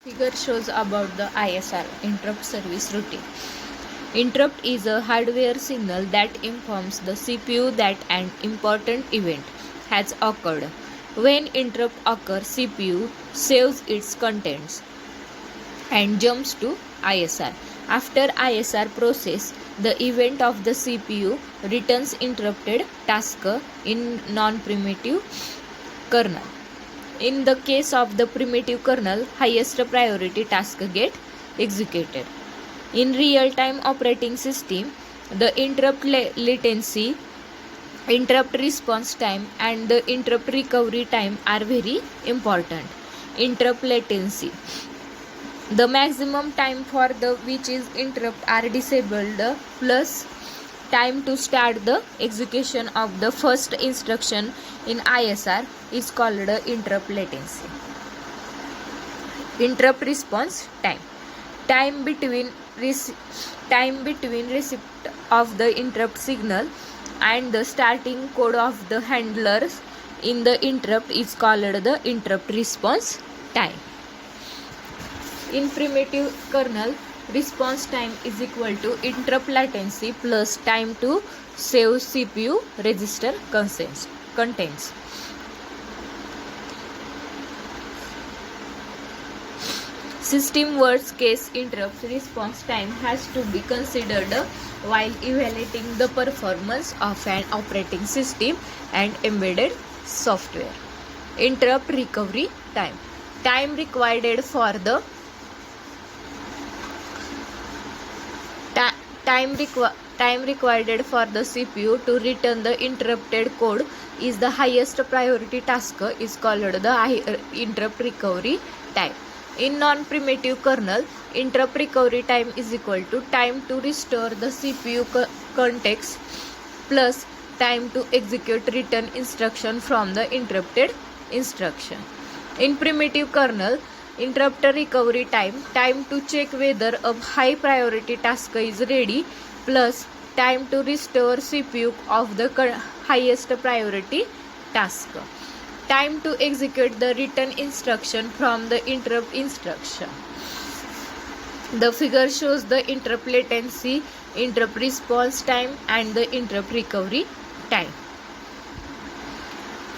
Figure shows about the ISR, interrupt service routine. Interrupt is a hardware signal that informs the CPU that an important event has occurred. When interrupt occurs, CPU saves its contents and jumps to ISR. After ISR process, the event of the CPU returns interrupted task in non-primitive kernel. In the case of the primitive kernel, highest priority task get executed. In real-time operating system, the interrupt latency, interrupt response time and the interrupt recovery time are very important. Interrupt latency. The maximum time for the which is interrupt are disabled plus time to start the execution of the first instruction in ISR is called interrupt latency. Interrupt response time. Time between receipt of the interrupt signal and the starting code of the handlers in the interrupt is called the interrupt response time. In primitive kernel, response time is equal to interrupt latency plus time to save CPU register contents. System worst case interrupt response time has to be considered while evaluating the performance of an operating system and embedded software. Interrupt recovery time. Time required for the CPU to return the interrupted code is the highest priority task is called the interrupt recovery time. In non-primitive kernel, interrupt recovery time is equal to time to restore the CPU context plus time to execute return instruction from the interrupted instruction. In primitive kernel, interrupt recovery time to check whether a high priority task is ready plus time to restore CPU of the highest priority task. Time to execute the return instruction from the interrupt instruction. The figure shows the interrupt latency, interrupt response time and the interrupt recovery time.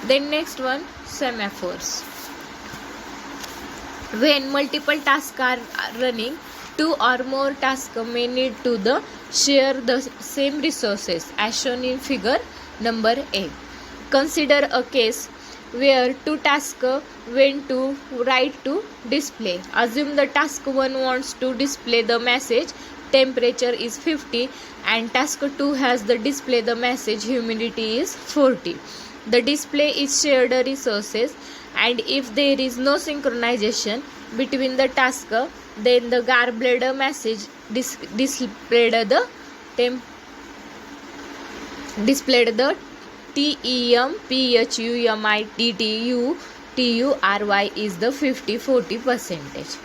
Then next one, semaphores. When multiple tasks are running, two or more tasks may need to share the same resources as shown in figure number A. Consider a case where two tasks went to write to display. Assume the task 1 wants to display the message temperature is 50 and task 2 has the display the message humidity is 40. The display is shared resources and if there is no synchronization between the task, then the garbled message displayed the TEMPHUMITTUTURY is the 50-40%.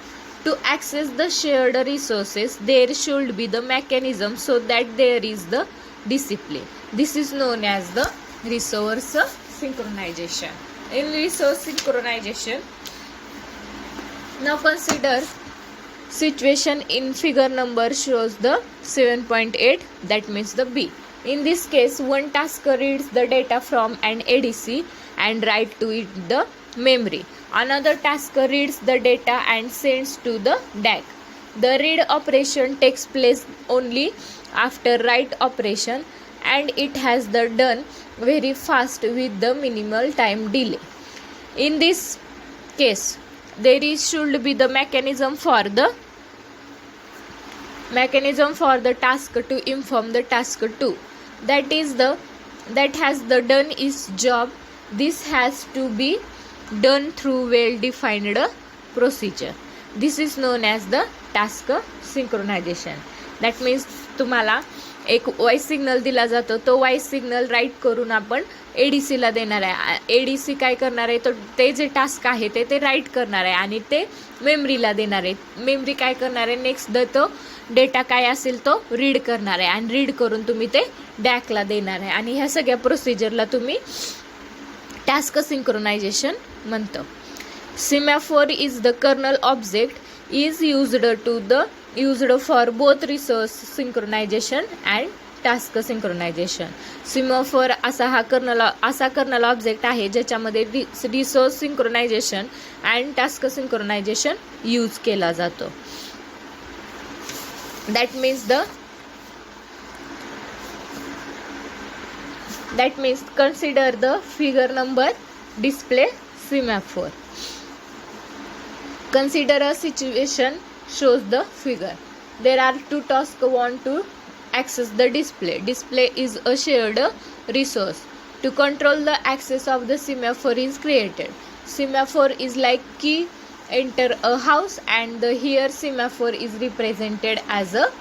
To access the shared resources, there should be the mechanism so that there is the display. This is known as the resource synchronization. In resource synchronization, now consider situation in figure number shows the 7.8, that means the B. In this case, one task reads the data from an ADC and write to it the memory. Another task reads the data and sends to the DAC. The read operation takes place only after write operation and it has the done very fast with the minimal time delay. In this case, there should be the mechanism for the task to inform the task 2 that has the done its job. This has to be done through well defined procedure. This is known as the task synchronization. That means तुम्हाला एक voice signal दिला जातो, तो voice signal right करून आपण ADC ला देणार आहे. ADC काय करणार आहे, तो ते जे टास्क आहे ते राईट करणार आहे आणि ते मेमरीला देणार आहे. मेमरी काय करणार आहे, नेक्स्ट तो डेटा काय असेल तो रीड करणार आहे आणि रीड करून तुम्ही ते डॅकला देणार आहे आणि ह्या सगळ्या प्रोसिजरला तुम्ही टास्क सिंक्रोनायझेशन म्हणतो. Semaphore is the kernel object is used for both resource synchronization and task synchronization. Semaphore असा कर्नल ऑब्जेक्ट आहे ज्याच्यामध्ये resource synchronization and task synchronization use केला जातो. That means consider the figure number display semaphore. Consider a situation shows the figure. There are two tasks want to access the display. Display is a shared resource. To control the access of the semaphore is created. Semaphore is like key. Enter a house and the here semaphore is represented as a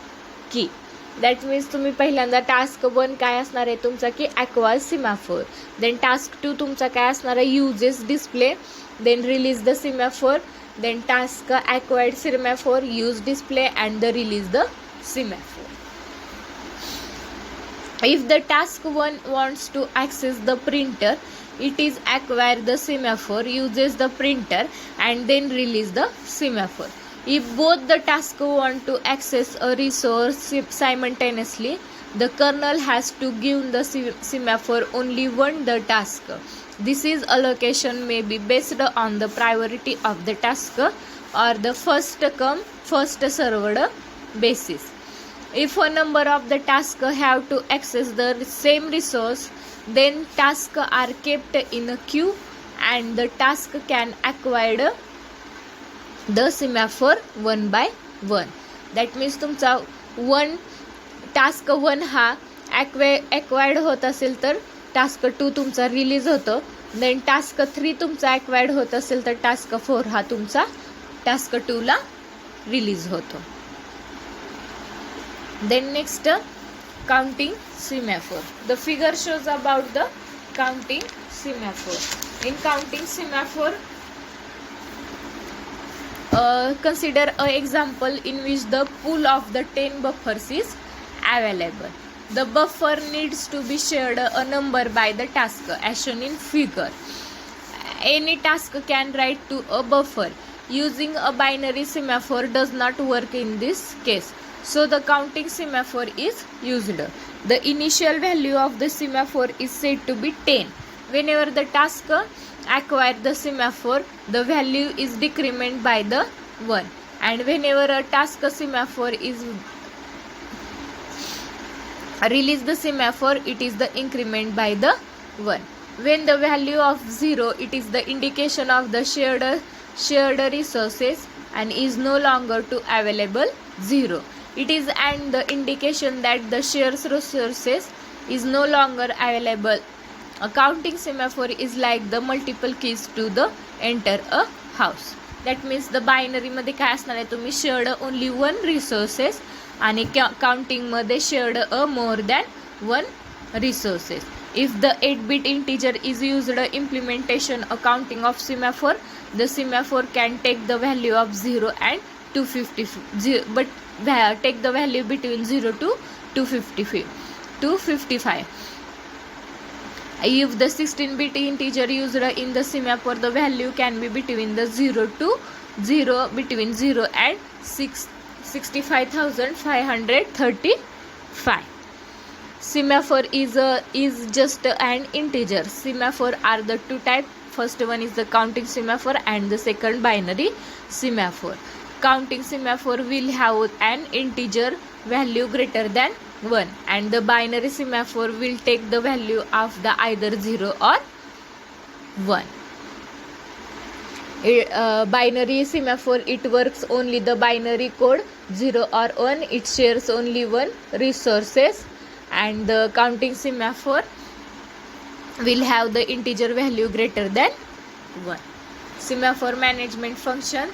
key. That means तुम्ही पहिल्यांदा task 1 काय असणार आहे तुमचा की acquire सिमॅफोर. Then task 2 तुमचा काय असणार आहे uses display. Then release the semaphore. Then task acquired semaphore use display and the release the semaphore. If the task 1 wants to access the printer, it is acquire the semaphore, uses the printer and then release the semaphore. If both the tasks want to access a resource simultaneously, the kernel has to give the semaphore only one the task. This is allocation may be based on the priority of the task or the first come first served basis. If a number of the tasks have to access the same resource, then tasks are kept in a queue and the task can acquire the semaphore one by one. That means तुमचा task 1 हा acquired होत असेल तर task 2 तुमचा release होतो. Then task 3 तुमचा acquired होत असेल तर टास्क 4 हा तुमचा टास्क 2 ला रिलीज होतो. Then next, counting semaphore. The figure shows about the counting semaphore. In counting semaphore, consider an example in which the pool of the 10 buffers is available. The buffer needs to be shared a number by the task as shown in figure. Any task can write to a buffer. Using a binary semaphore does not work in this case. So the counting semaphore is used. The initial value of the semaphore is said to be 10. Whenever the task acquires the semaphore, the value is decrement by the 1. And whenever a task semaphore is release the semaphore, it is the increment by the 1. When the value of 0, it is the indication of the shared resources and is no longer to available 0. It is and the indication that the shared resources is no longer available. A counting semaphore is like the multiple keys to the enter a house. That means the binary मध्ये काय असणार आहे तुम्ही shared only one resources आणि counting मध्ये shared a more than one resources. If the 8-bit integer is used implementation a counting of semaphore, the semaphore can take the value of 0 and 250 but take the value between 0 to 255. If the 16-bit integer used in the semaphore, the value can be between the 0 between 0 and 65,535. Semaphore is just an integer. Semaphore are the two types. First one is the counting semaphore and the second binary semaphore. Counting semaphore will have an integer value greater than 1 and the binary semaphore will take the value of the either 0 or 1. Binary semaphore, it works only the binary code 0 or 1. It shares only one resources and the counting semaphore will have the integer value greater than 1. Semaphore management function.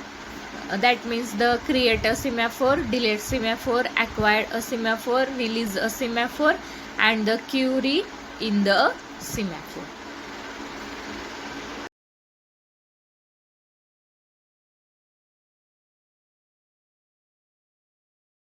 That means the create a semaphore, delete semaphore, acquire a semaphore, release a semaphore and the query in the semaphore.